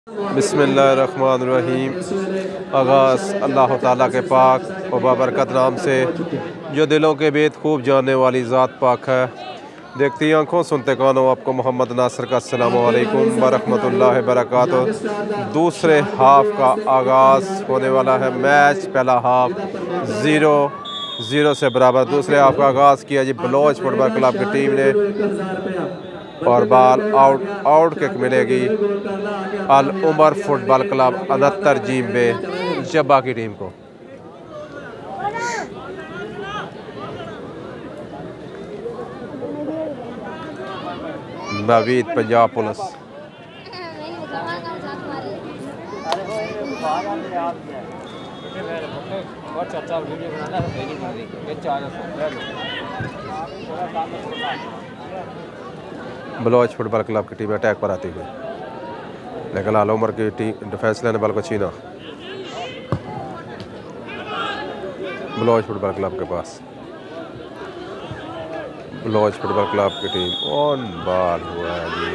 बिस्मिल्लाहिर्रहमानिर्रहीम। आगाज़ अल्लाह ताला के पाक व बाबरकत नाम से जो दिलों के भेद खूब जानने वाली ज़ात पाक है। देखती आंखों सुनते कानों, आपको मोहम्मद नासिर का अस्सलामु अलैकुम व रहमतुल्लाहि बरकातुहू। दूसरे हाफ का आगाज़ होने वाला है। मैच पहला हाफ 0-0 से बराबर। दूसरे हाफ का आगाज़ किया जी बलोच फुटबॉल क्लब की टीम ने और बॉल आउट किक मिलेगी अल उमर फुटबॉल क्लब 69 जीम्बे जब्बा की टीम को। Naveed Punjab police Baloch football club की टीम अटैक पर आती हुई, लेकिन आल उमर की टीम डिफेंस लेने बल को छीना। बलोच फुटबॉल क्लब के पास बलोच फुटबॉल क्लब की टीम ऑन बॉल हुआ है जी।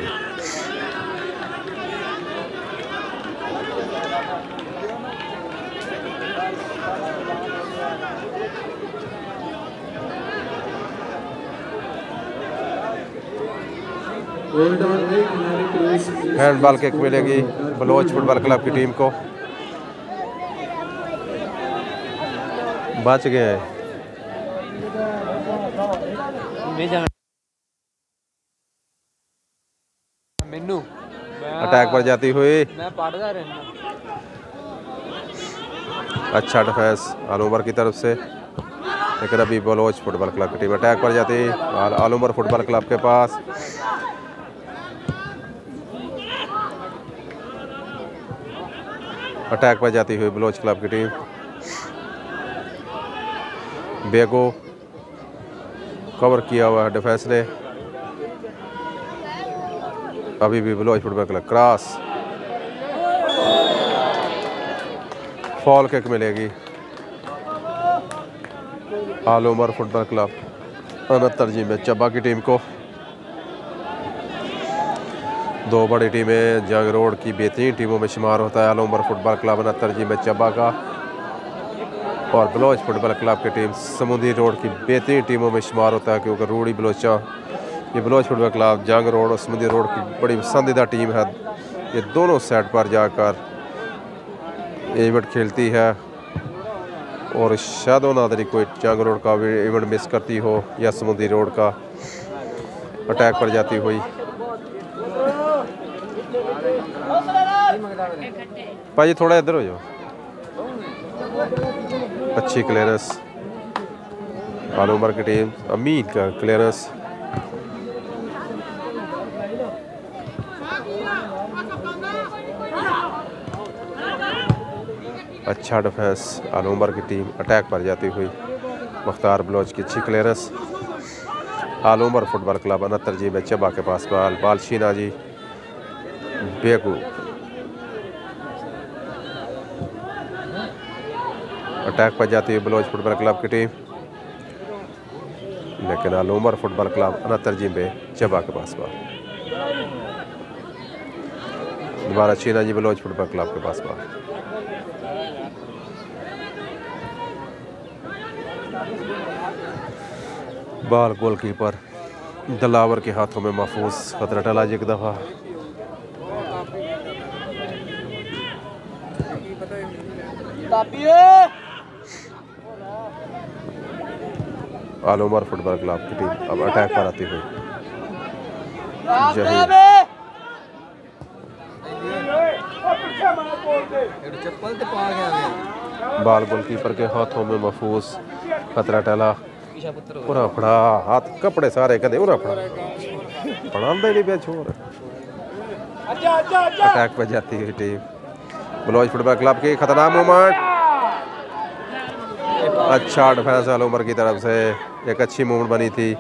हैंडबॉल किक मिलेगी बलोच फुटबॉल क्लब की टीम को। बच गए हैं। अटैक पर जाती हुई अच्छा डिफेंस आल उमर की तरफ से, लेकिन अभी बलोच फुटबॉल क्लब की टीम अटैक पर जाती है। आल उमर फुटबॉल क्लब के पास अटैक पर जाती हुई बलोच क्लब की टीम। बेगो कवर किया हुआ है डिफेंस ने। अभी भी Baloch football club cross foul kick मिलेगी आल उमर फुटबॉल क्लब 69 जीम्बे जब्बा की टीम को। दो बड़ी टीमें जंग रोड की बेहतरीन टीमों में शुमार होता है आल उमर फुटबॉल क्लब 69 जीम्बे जब्बा का, और बलोच फुटबॉल क्लब की टीम समुद्री रोड की बेहतरीन टीमों में शुमार होता है, क्योंकि रूड़ी बलोचा ये बलोच फुटबॉल क्लब जंग रोड और समुद्री रोड की बड़ी पसंदीदा टीम है। ये दोनों साइड पर जाकर इवेंट खेलती है, और शायद नादरी कोई जंग रोड का भी इवेंट मिस करती हो या समुद्री रोड का। अटैक पर जाती हुई भाई थोड़ा इधर हो जाओ। अच्छी क्लियरेंस आल उमर की टीम, अमीन का क्लियरेंस अच्छा डिफेंस आल उमर की टीम अटैक पर जाती हुई। मुख्तार बलोच की अच्छी क्लियरेंस आल उमर फुटबॉल क्लब 69 जीम्बे जब्बा के पास बाल शीना जी बेगू अटैक पर जाती है बलोच फुटबॉल क्लब की टीम, लेकिन आल उमर फुटबॉल क्लब 69 जीम्बे जब्बा के पास दोबारा शीना जी बलोच फुटबॉल क्लब के पास बाल गोलकीपर दलावर के हाथों में महफूज। खतरा टला जी एक दफा आल उमर फुटबॉल क्लब की टीम अब अटैक पर आती हुई। बाल गोलकीपर के हाथों में महफूज। खतरा टला पूरा फड़ा हाथ कपड़े सारे कहते पूरा फड़ा पढ़ाता ही नहीं पे छोड़। अटैक पर जाती है टीम बलोच फुटबॉल क्लब की। खतरनाक मूवमेंट, अच्छा डिफेंस आल उमर की तरफ से, एक अच्छी मूवमेंट बनी थी,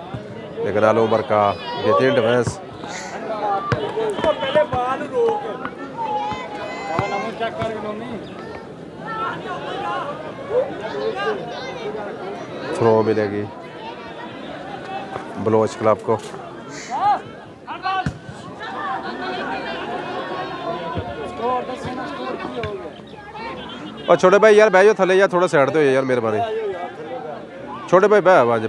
लेकिन आल उमर का बेहतरीन डिफेंस। थ्रो मिलेगी बलोच क्लब को। और छोटे भाई यार बह जाओ थले यार, थोड़ा साइड दो यार मेहरबानी। छोटे भाई बह आवाज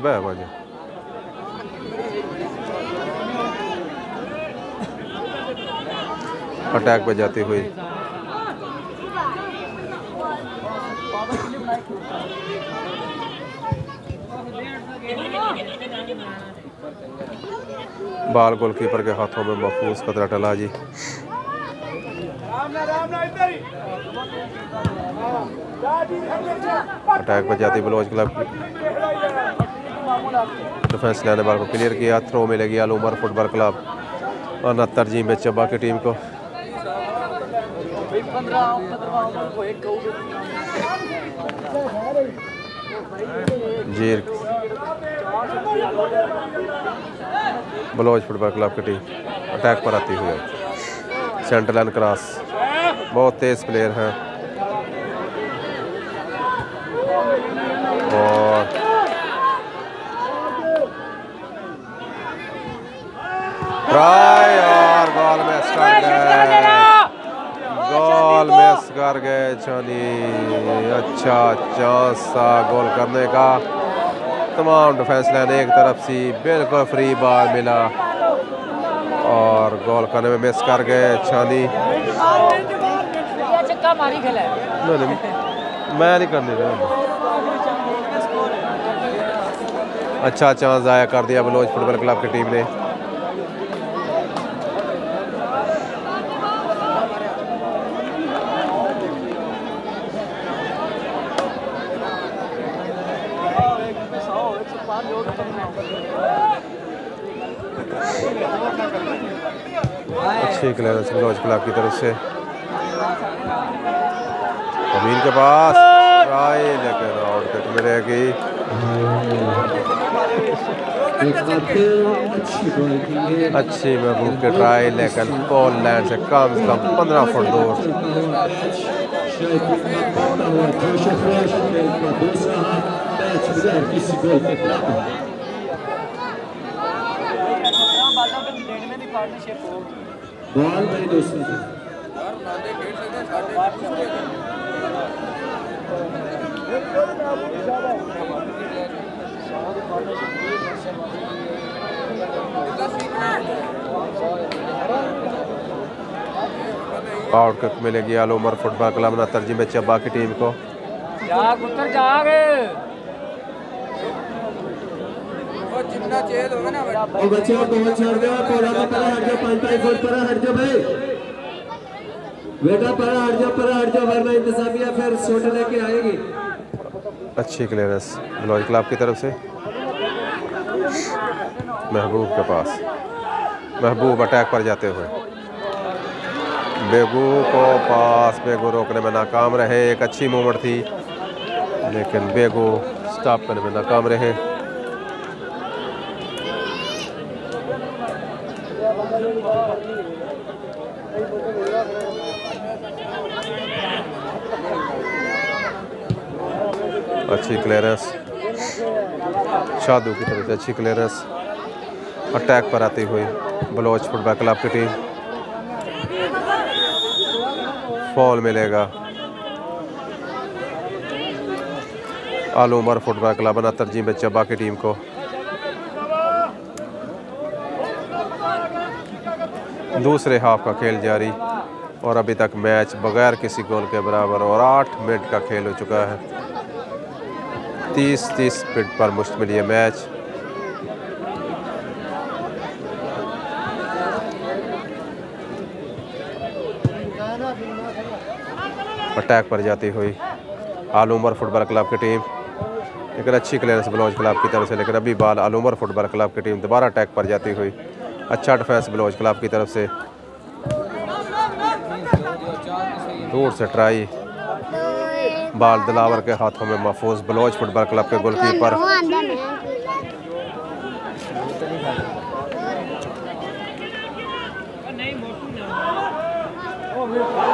अटैक पे जाती हुई बाल गोलकीपर के हाथों में महफूज, खतरा टला जी। अटैक पर जाती बलोच क्लब, डिफेंस लेने बाल को क्लियर किया, थ्रो मिलेगी आल उमर फुटबॉल क्लब और तरजीह में चब्बा की टीम को। जीर बलोच फुटबॉल क्लब की टीम अटैक पर आती हुई, सेंटर लाइन क्रॉस, बहुत तेज प्लेयर हैं और ट्राई और गोल मिस कर गए, गोल मिस कर गए छानी। अच्छा चांस था गोल करने का, तमाम डिफेंस लाइन एक तरफ सी, बिल्कुल फ्री बॉल मिला और गोल करने में मिस कर गए छानी। नहीं मैं नहीं करने रहा, अच्छा चांस ज़ाया कर दिया बलोच फुटबॉल क्लब की टीम ने। अच्छी क्लियरेंस बलोच क्लब की तरफ से, अमीन के पास ट्राई, लेकिन आउट किक मिलेगी। अच्छी महबूब के ट्राई, लेकिन बॉल लाइन से कम 15 फुट दूर। बॉल मेरे दोस्तों आउट किक मिलेगी आल उमर फुटबॉल क्लब ना तरजीह में चब्बा की टीम को। बच्चे बॉल छोड़ दो, पूरा का परा हट जाओ, 5 फुट परा हट जाओ भाई, बेटा परा हट जाओ वरना इंतजामिया फिर शॉट लेके आएगी। अच्छी क्लियरेंस बलोच क्लब की तरफ से, महबूब के पास, महबूब अटैक पर जाते हुए, बेगू को पास, बेगू रोकने में नाकाम रहे। एक अच्छी मूवमेंट थी लेकिन बेगू स्टॉप करने में नाकाम रहे। अच्छी क्लियरेंस शादू की तरफ से, अच्छी क्लियरेंस अटैक पर आती हुई बलोच फुटबॉल क्लब की टीम। फॉल मिलेगा आल उमर फुटबॉल क्लब ना तरजीह में चब्बा की टीम को। दूसरे हाफ का खेल जारी और अभी तक मैच बगैर किसी गोल के बराबर और 8 मिनट का खेल हो चुका है। 30 मिनट पर मुश्तमिल ये मैच। अटैक पर जाती हुई आल उमर फुटबॉल क्लब की टीम, लेकिन अच्छी क्लियरेंस बलोच क्लब की तरफ से, लेकिन अभी बाल आल उमर फुटबॉल क्लब की टीम दोबारा अटैक पर जाती हुई। अच्छा डिफेंस बलोच क्लब की तरफ से, दूर से ट्राई, बाल दिलावर के हाथों में महफूज बलोच फुटबॉल क्लब के गोलकीपर।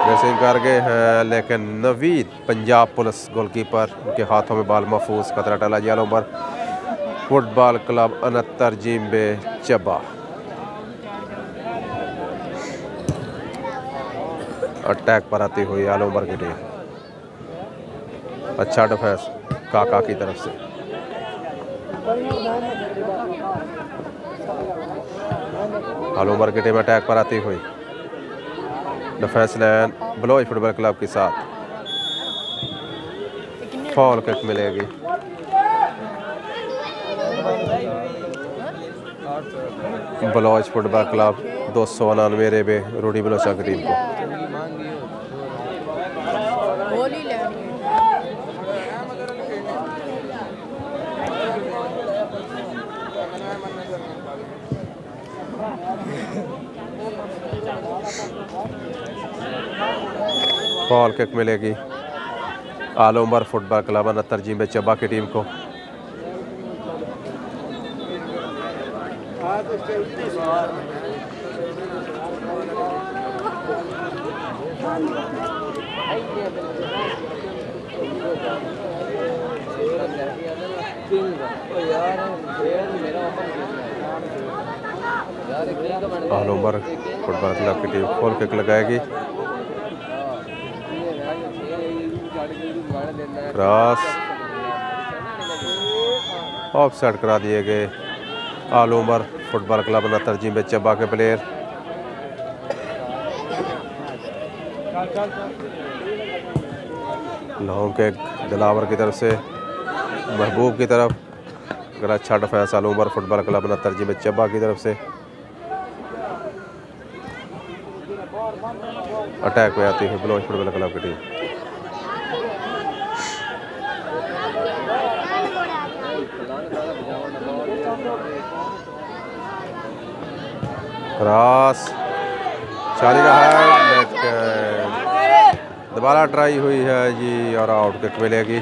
ड्रेसिंग कर गए हैं लेकिन नवीद पंजाब पुलिस गोलकीपर, उनके हाथों में बाल महफूज, खतरा टला जी। आल उमर फुटबॉल क्लब ना तरजीह में चब्बा। अटैक पर आती हुई आल उमर की टीम। अच्छा डिफेंस काका की तरफ से। आल उमर की टीम अटैक पर आती हुई। Defence line Baloch football club के साथ। फॉल किक मिलेगी। बलोच फुटबॉल क्लब 299 रेबे रूडी बलोचा की टीम को। फॉल किक मिलेगी आल उमर फुटबॉल क्लब 69 जिम्बे चब्बा की टीम को। आल उमर फुटबॉल क्लब की टीम फॉल किक लगाएगी। क्रॉस ऑफ साइड करा दिए गए आल उमर फुटबॉल क्लब 69 जिम्बे चब्बा के प्लेयर। लॉन्ग किक दिलावर की तरफ से महबूब की तरफ। अगर अच्छा डिफेंस आल उमर फुटबॉल क्लब 69 जिम्बे चब्बा की तरफ से। अटैक पे आती है बलोच फुटबॉल क्लब की टीम। क्रॉस चाली का है, दोबारा ट्राई हुई है जी और आउट किक मिलेगी।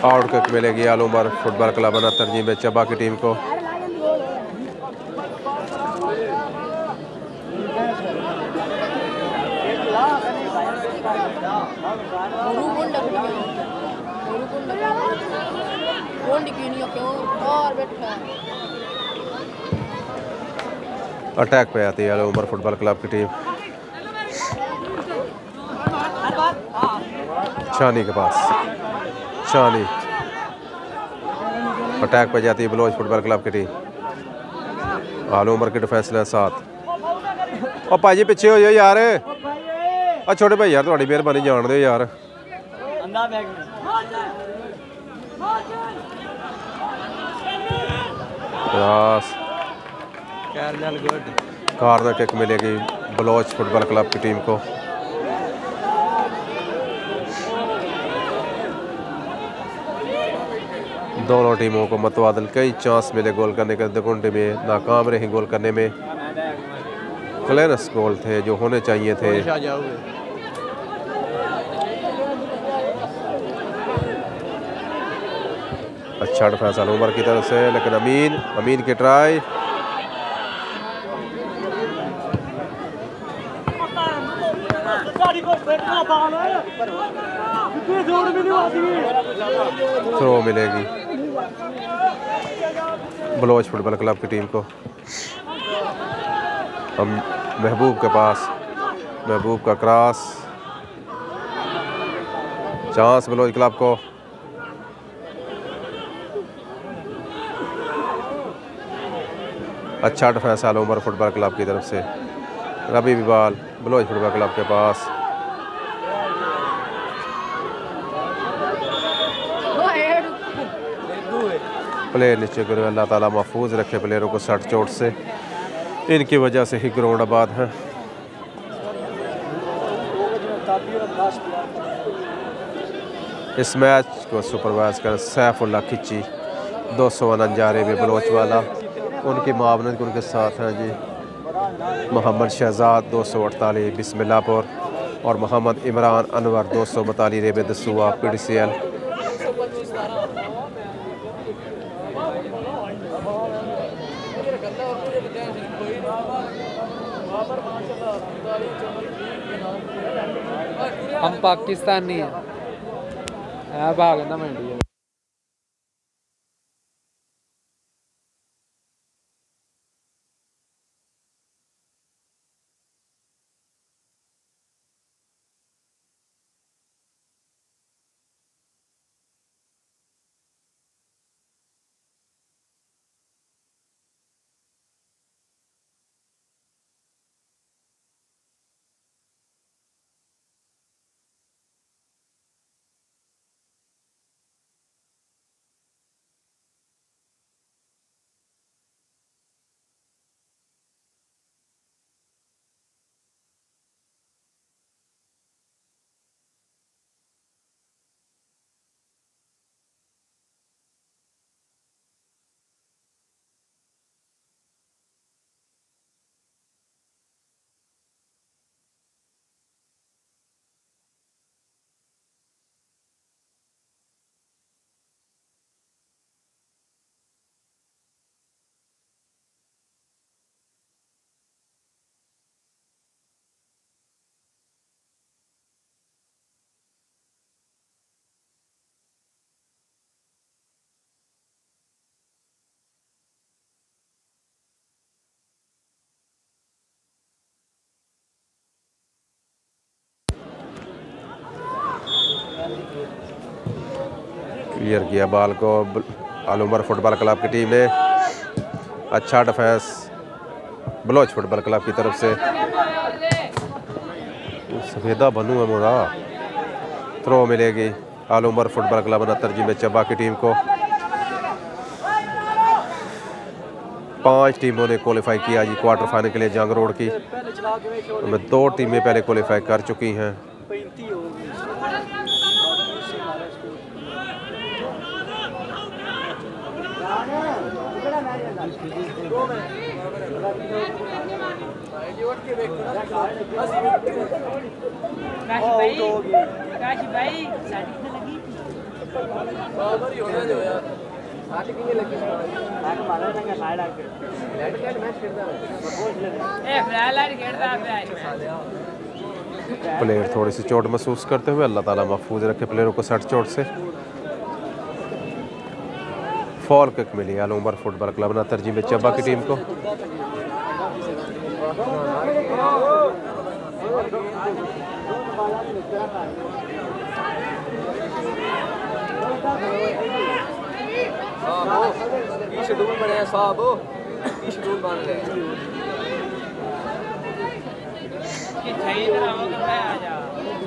आउट किक मिलेगी आल उमर फुटबॉल क्लब 69 जिम्बे चब्बा की टीम को। अटैक पे आती है आल उमर फुटबॉल क्लब की टीम। शानी के पास, शानी अटैक पे जाती है बलोच फुटबॉल क्लब की टीम। आल उमर की डिफेंस लाइन साथ। और भाजी पिछे हो जाओ यार। छोटे भाई यार थोड़ी मेहरबानी जान दो यार। कॉर्नर किक मिलेगी बलोच फुटबॉल क्लब की टीम को। दोनों टीमों को मतवादल कई चांस मिले गोल करने के, दकुंडे में नाकाम रही गोल करने में। क्लियरेंस गोल थे जो होने चाहिए थे। अच्छा डिफेंस आल उमर की तरफ से, लेकिन अमीन की ट्राई। थ्रो मिलेगी बलोच फुटबॉल क्लब की टीम को। हम महबूब के पास, महबूब का क्रॉस, चांस बलोच क्लब को। अच्छा डिफेंस आल उमर फुटबॉल क्लब की तरफ से। रबी बिबाल बलोच फुटबॉल क्लब के पास। प्लेयर नीचे गिरे, अल्लाह ताला महफूज रखे प्लेयरों को सट चोट से। इनकी वजह से ही ग्राउंड आबाद है। इस मैच को सुपरवाइज कर सैफुल्लाह खिची 249 रेबे बलोच वाला। उनकी मावनत उनके साथ हैं जी मोहम्मद शहजाद 248 बिस्मिल्लाहपुर और मोहम्मद इमरान अनवर 242 रेबे दसूआ PDCL। हम पाकिस्तानी हैं भागना मंडी। क्लियर किया बॉल को आल उमर फुटबॉल क्लब की टीम ने। अच्छा डिफेंस बलोच फुटबॉल क्लब की तरफ से। सफेदा बनू है मुरा। थ्रो मिलेगी आल उमर फुटबॉल क्लब 69 में चब्बा की टीम को। 5 टीमों ने क्वालिफाई किया जी क्वार्टर फाइनल के लिए जंग रोड की। उनमें 2 टीमें पहले क्वालिफाई कर चुकी हैं। प्लेयर थोड़ी सी चोट महसूस करते हुए, अल्लाह ताला महफूज रखे प्लेयरों को सट चोट से। फॉल किक मिली आल उमर फुटबॉल क्लब 69 में चब्बा की टीम को।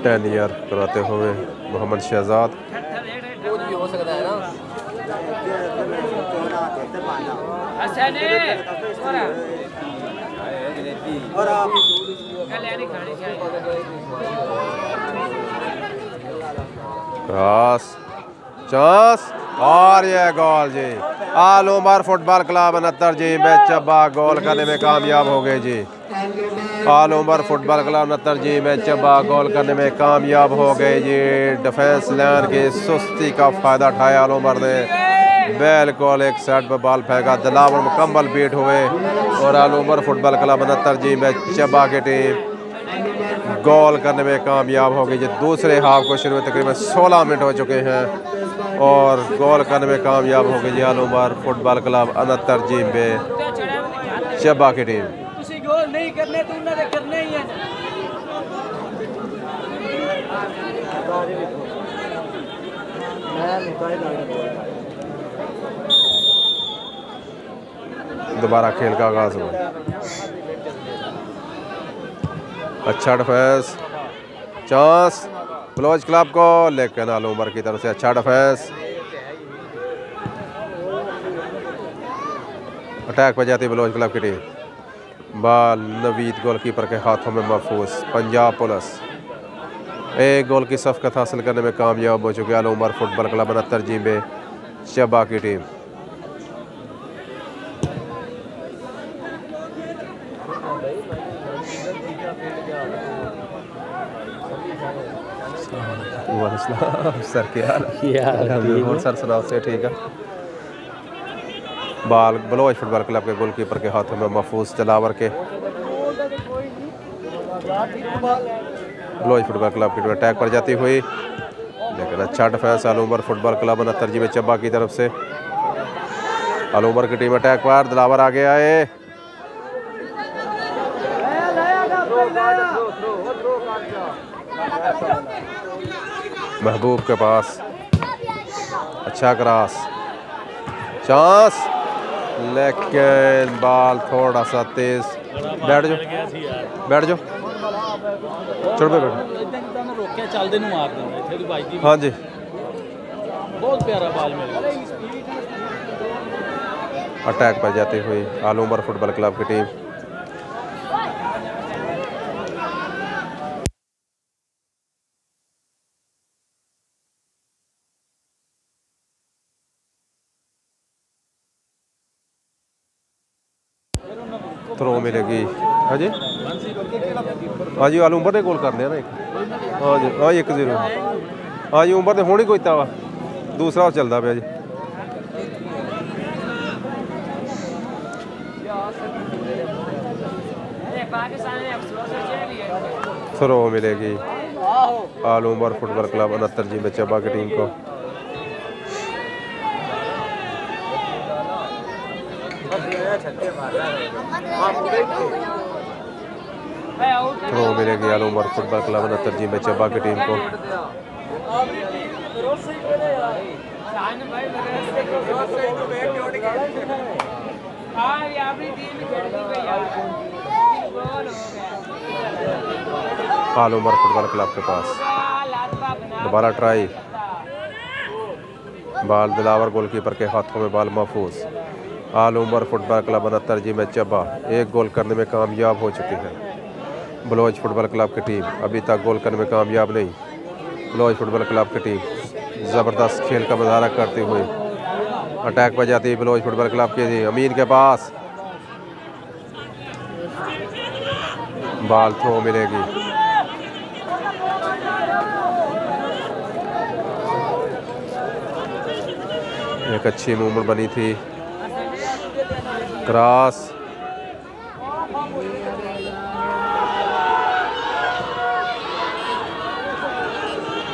टेन ईयर कराते हुए मोहम्मद शहजाद। क्रॉस चांस और ये गोल जी। आल उमर फुटबॉल क्लब 69 जी में चब्बा गोल करने में कामयाब हो गए जी। आल उमर फुटबॉल क्लब 69 जी में चब्बा गोल करने में कामयाब हो गए जी। डिफेंस लाइन की सुस्ती का फायदा उठाया आल उमर ने। बिल्कुल एक साइड पर बॉल फेंका, दिलावर मुकम्मल बीट हुए और आल उमर फुटबॉल क्लब 69 जी में चब्बा की टीम गोल करने में कामयाब हो गई जी। दूसरे हाफ को शुरू में तकरीबन 16 मिनट हो चुके हैं और गोल करने में कामयाब हो गई जी आल उमर फुटबॉल क्लब 69 जी में चब्बा की टीम। गोल नहीं करने तो उन्होंने करने ही है। दोबारा खेल का आगाज हुआ। अच्छा डिफेंस चांस बलोच क्लब को, लेकिन आल उमर की तरफ से अच्छा डिफेंस। अटैक पर जाती बलोच क्लब की टीम। बॉल नवीद गोलकीपर के हाथों में महफूज। पंजाब पुलिस एक गोल की सफकत हासिल करने में कामयाब हो चुकी आल उमर फुटबॉल क्लब 69 जी में चब्बा की टीम। सर क्या सर सुनाओ से ठीक है। बॉल बलोच फुटबॉल क्लब के गोलकीपर के हाथों में महफूज दिलावर के। बलोच फुटबॉल क्लब की टीम अटैक पर जाती हुई, लेकिन अच्छा डिफेंस आल उमर फुटबॉल क्लब 69 जी में चब्बा की तरफ से। आल उमर की टीम अटैक पर, दिलावर आगे आए। महबूब के पास अच्छा क्रॉस चांस, लेकिन बॉल थोड़ा सा तेज। बैठ जाओ बैठ जाओ चढ़ पे बैठो। हाँ जी बहुत प्यारा बॉल मिला। अटैक पर जाती हुई आल उमर फुटबॉल क्लब की टीम। थ्रो मिलेगी। हाँ जी हाँ जी आल उमर ने गोल कर लिया ना एक। हाँ जी हाँ 1-0। हाँ जी उमर ने होनी कोई वा दूसरा चलता पाया जी। थ्रो मिलेगी आल उमर फुटबॉल क्लब 69 जी में चब्बा की टीम को। थ्रो मिलेगी आल उमर फुटबॉल क्लब 69 जी में चब्बा की टीम को। आल उमर फुटबॉल क्लब के पास दोबारा ट्राई, बाल दिलावर गोलकीपर के हाथों में बाल महफूज। आल उमर फुटबॉल क्लब 69 जी में चब्बा एक गोल करने में कामयाब हो चुकी है। बलोच फुटबॉल क्लब की टीम अभी तक गोल करने में कामयाब नहीं। बलोच फुटबॉल क्लब की टीम ज़बरदस्त खेल का मुजाहरा करते हुए अटैक पर जाती है। बलोच फुटबॉल क्लब की अमीन के पास बाल थ्रो मिलेगी। एक अच्छी मूवमेंट बनी थी, क्रॉस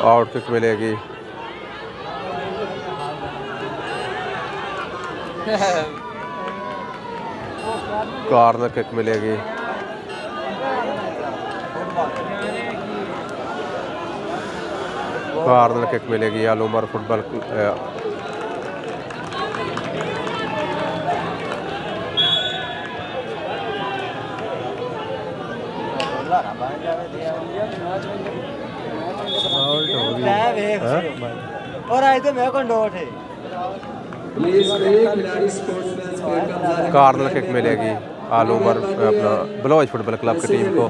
आउट किक मिलेगी। कॉर्नर किक मिलेगी। कॉर्नर किक मिलेगी आल उमर फुटबॉल और आए तो मैं को नोट है। कॉर्नर किक मिलेगी आल उमर अपना बलोच फुटबॉल क्लब की टीम को।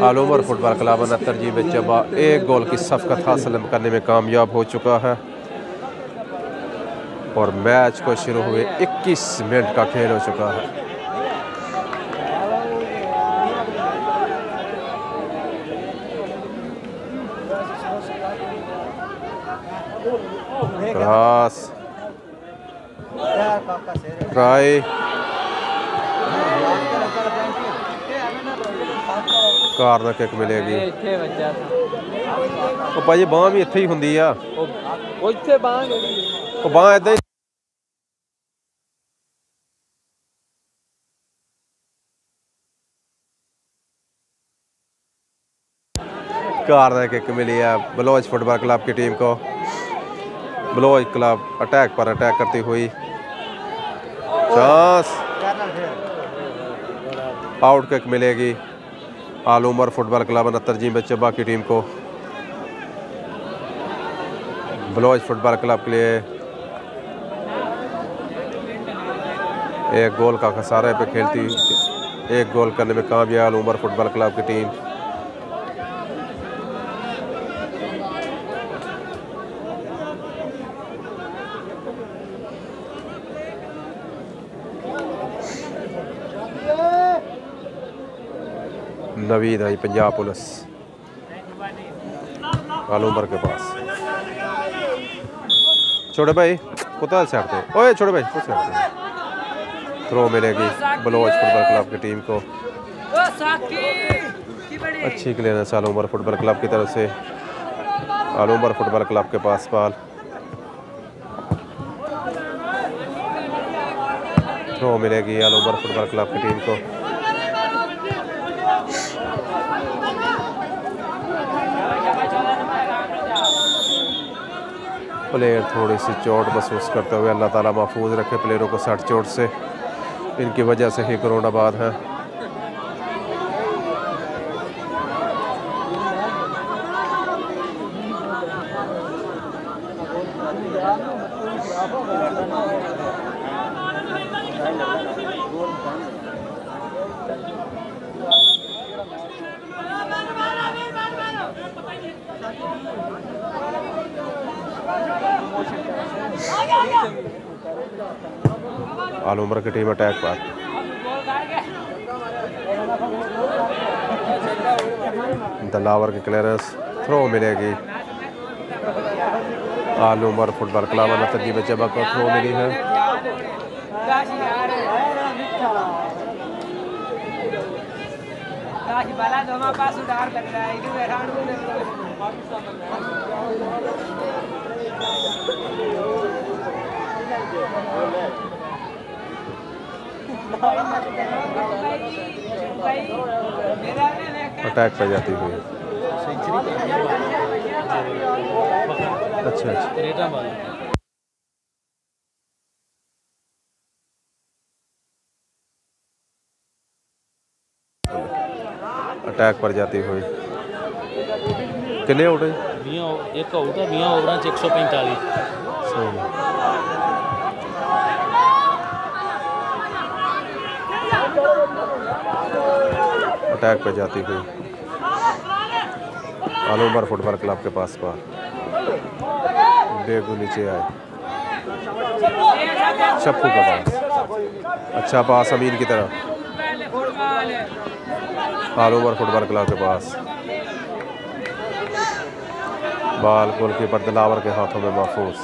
आल उमर फुटबॉल क्लब 69 जी में चबा एक गोल की सफकत हासिल करने में कामयाब हो चुका है और मैच को शुरू हुए 21 मिनट का खेल हो चुका है। क्रॉस ट्राई, कॉर्नर किक मिलेगी। ਉਹ ਭਾਜੀ ਬਾਂਹ ਵੀ ਇੱਥੇ ਹੀ ਹੁੰਦੀ ਆ, ਉਹ ਇੱਥੇ ਬਾਂਹ ਉਹ ਬਾਂਹ ਇਦਾਂ ਹੀ कॉर्नर किक मिली है बलोच फुटबॉल क्लब की टीम को। बलोच क्लब अटैक पर अटैक करती हुई, चांस आउट किक मिलेगी आल उमर फुटबॉल क्लब 69 जी में चब्बा की टीम को। बलोच फुटबॉल क्लब के लिए एक गोल का खसारे पे खेलती, एक गोल करने में कामयाब आल उमर फुटबॉल क्लब की टीम। नवीद आई पंजाब पुलिस आल उमर के पास। छोटे भाई कुत्ता साइड पे, ओए छोटे भाई कुछ साइड पे। थ्रो मिलेगी बलोच फुटबॉल क्लब की टीम को। अच्छी क्लियरेंस आल उमर फुटबॉल क्लब की तरफ से। आल उमर फुटबॉल क्लब के पास बाल, थ्रो मिलेगी आल उमर फुटबॉल क्लब की टीम को। प्लेयर थोड़ी सी चोट महसूस करते हुए, अल्लाह ताला महफूज रखे प्लेयरों को सट चोट से, इनकी वजह से ही कोरोना बाद है। आल उमर की टीम अटैक पर, दलावर की क्लियरेंस, थ्रो मिलेगी आल उमर फुटबॉल क्लब 69 जी में जबा को थ्रो मिली है। अटैक पे जाती हुई, अच्छा अच्छा। अटैक पर जाती हुई कितने आउट है? 20 एक आउट है 20 ओवरां च 145। सही अटैक पर जाती हुई आल उमर फुटबॉल क्लब के पास पर बेगू नीचे आए शप्पू का पास अच्छा पास अमीन की तरफ आल उमर फुटबॉल क्लब के पास बाल गोलकीपर दिलावर के हाथों में महफूज।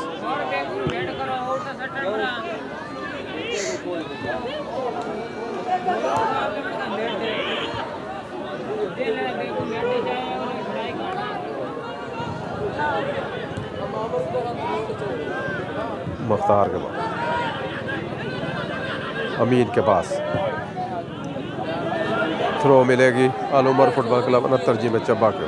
मुख्तार के पास अमीन के पास थ्रो मिलेगी आल उमर फुटबॉल क्लब 69 में चब्बा के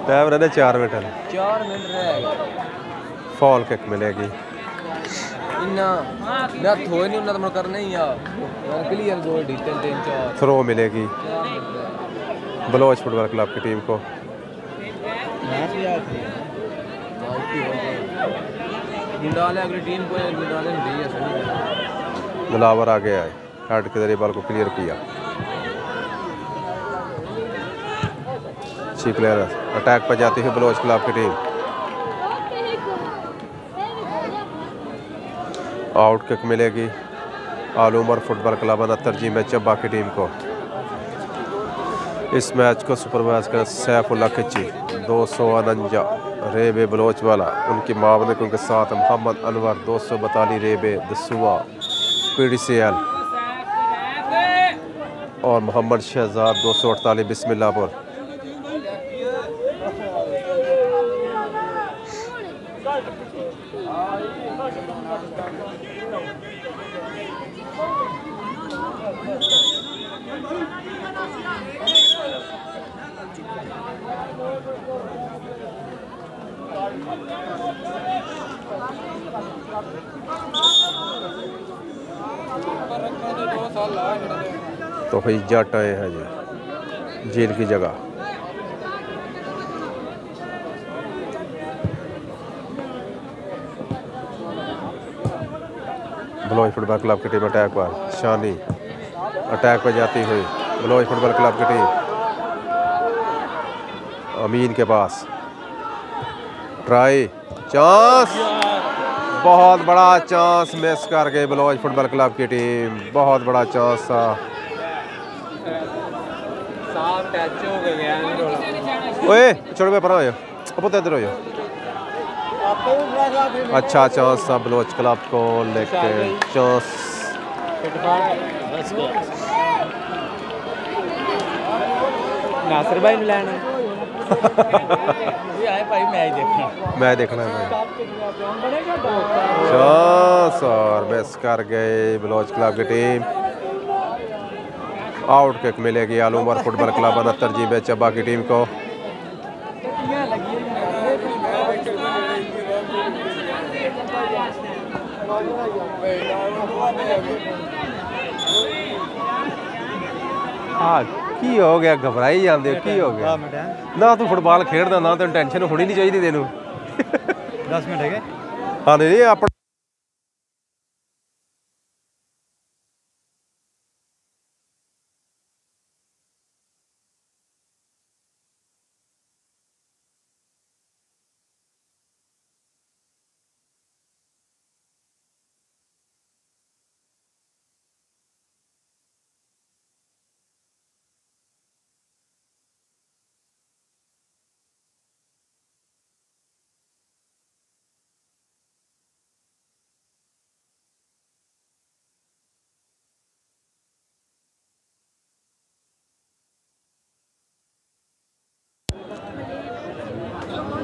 टाइम रहने 4 मिनट है 4 मिनट रहेगा फॉल किक मिलेगी इन्ना मैं थोड़ी नहीं उन्ना तो करना ही यार क्लियर गोल डी 3-4 थ्रो मिलेगी बलोच फुटबॉल क्लब की टीम को दिलावर आगे आए हेड के जरिए बॉल को क्लियर किया अच्छी प्लेयर अटैक पर जाती है बलोच क्लब की टीम आउट किक मिलेगी आल उमर फुटबॉल क्लब 69 में चब्बा की टीम को। इस मैच को सुपरवाइज कर सैफुल्ला खिची 249 रेबे बलोच वाला उनकी मावनकों के साथ मोहम्मद अनवर 242 रेबे दसुआ PDCL और मोहम्मद शहजाद 248 बिस्मिल्लाहपुर। तो भाई जट आए हैं जी जेल की जगह बलोच फुटबॉल क्लब की टीम अटैक पर शानी अटैक पर जाती हुई बलोच फुटबॉल क्लब की टीम अमीन के पास ट्राई चांस बहुत बड़ा चांस मिस कर गई बलोच फुटबॉल क्लब की टीम बहुत बड़ा चांस था ओए छोड़ पर आओ पुत्र इधर हो अच्छा चांस था बलोच क्लब को लेके चांस नासिर भाई मिलाना भाई मैं देखना है चांस और मिस कर गए बलोच क्लब की टीम आउट किक मिलेगी आल उमर फुटबॉल क्लब 69 में चब्बा की टीम को। हाँ की हो गया घबराई जाते की हो गया ना तू फुटबॉल खेलना ना तेन टेंशन होनी नहीं चाहिए तेन 10 मिनट है हाँ नहीं अपना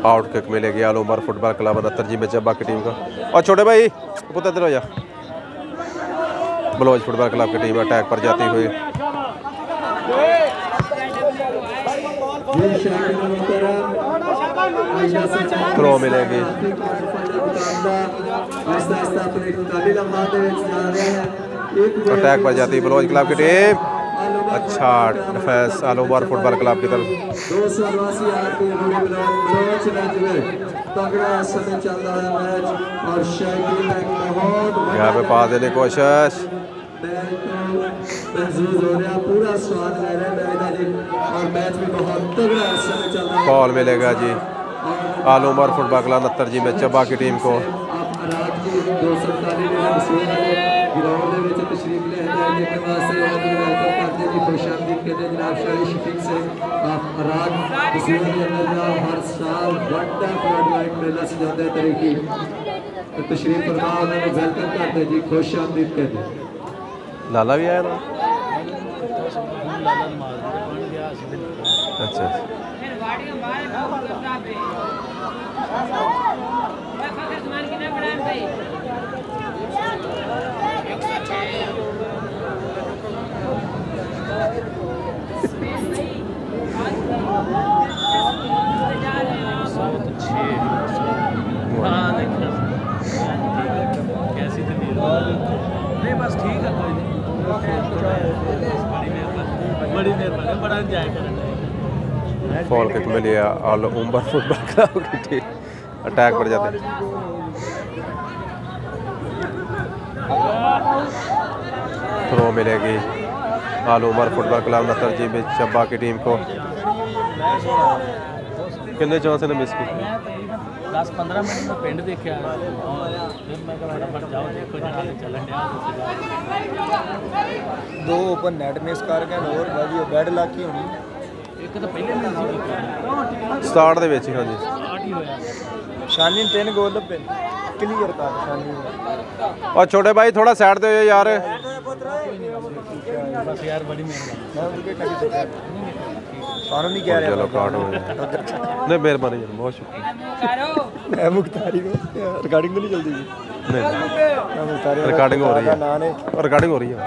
आउट किक मिलेगी आल उमर फुटबॉल क्लब 69 में चब्बा की टीम का। और छोटे भाई पुत्र इधर हो जा बलोच फुटबॉल क्लब की टीम अटैक पर जाती हुई थ्रो मिलेगी। अटैक पर जाती है बलोच क्लब की टीम। अच्छा defence all over football club की तरफ। यहाँ पे पास देने की कोशिश, बॉल मिलेगा जी ऑल ओवर फुटबॉल क्लब 69 जी में चब्बा की टीम को। तशरीफ फरमा उन्होंने वेलकम करते जी, खुश आमदीद कहते। लाला भी आया ना। अच्छा नहीं बस ठीक है, कोई नहीं, बड़ी मेहरबानी, बड़ा एंजॉय करेंगे। फॉल किक मिली है ऑल ओवर फुटबॉल क्लब की टीम। अटैक पर जाते हैं, थ्रो मिलेगी ऑल ओवर फुटबॉल क्लब 69 जी में चब्बा की टीम को। कितने चांस ने मिस की? 10-15 मिनट में पिंड देखा, फिर मैं फटाफट जाओ देखो जहाँ चलन दिया। 2 ओपन नेट मिस कर गए और भाजी बैड लक ही होनी। एक तो पहले मैच स्टार्ट दे विच ही। हाँ जी स्टार्ट ही होया, शानी 3 गोल लभे क्लियर कर शानी। और छोटे भाई थोड़ा साइड दे यार। बस यार बड़ी मेहरबानी। सानू नहीं कह रहा, चलो काट हो गया। नहीं मेहरबानी बहुत शुक्रिया। मैं मुख्तारी को रिकॉर्डिंग तो नहीं चलती जी? नहीं मैं मुख्तारी रिकॉर्डिंग हो रही है, ना ने रिकॉर्डिंग हो रही है।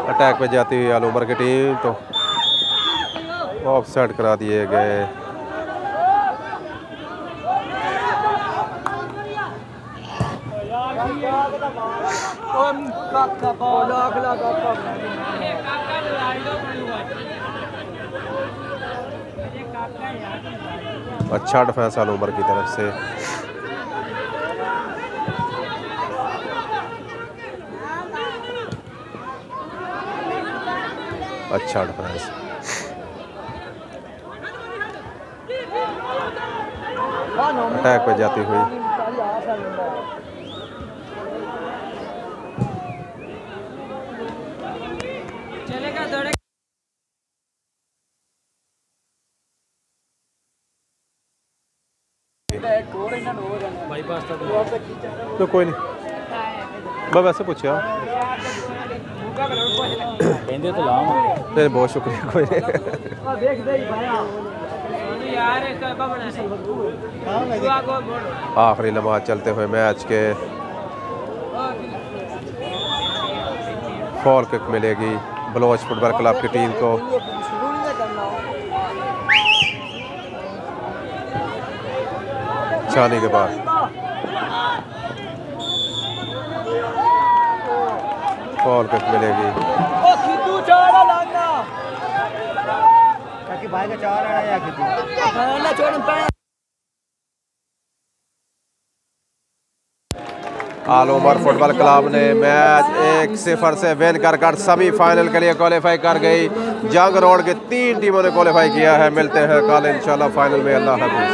अटैक पे जाती हुई ऑल ओवर की टीम तो ऑफ साइड करा दिए गए। अच्छा डिफेंस ऑल ओवर की तरफ से। अच्छा डिफेंस, अटैक पे जाती हुई बाईपास तक तो कोई नहीं, मैं वैसे पूछा। कहते तो लाम नहीं बहुत शुक्रिया, कोई नहीं। आखिरी लम्हा चलते हुए मैच के फॉल किक मिलेगी बलोच फुटबॉल क्लब की टीम को। छानी के बाद फॉल किक मिलेगी। ऑल ओवर फुटबॉल क्लब ने मैच 1-0 से विन कर सेमीफाइनल के लिए क्वालिफाई कर गई। जंग रोड के 3 टीमों ने क्वालिफाई किया है। मिलते हैं कल इंशाल्लाह फाइनल में। अल्लाह हाफ़िज़।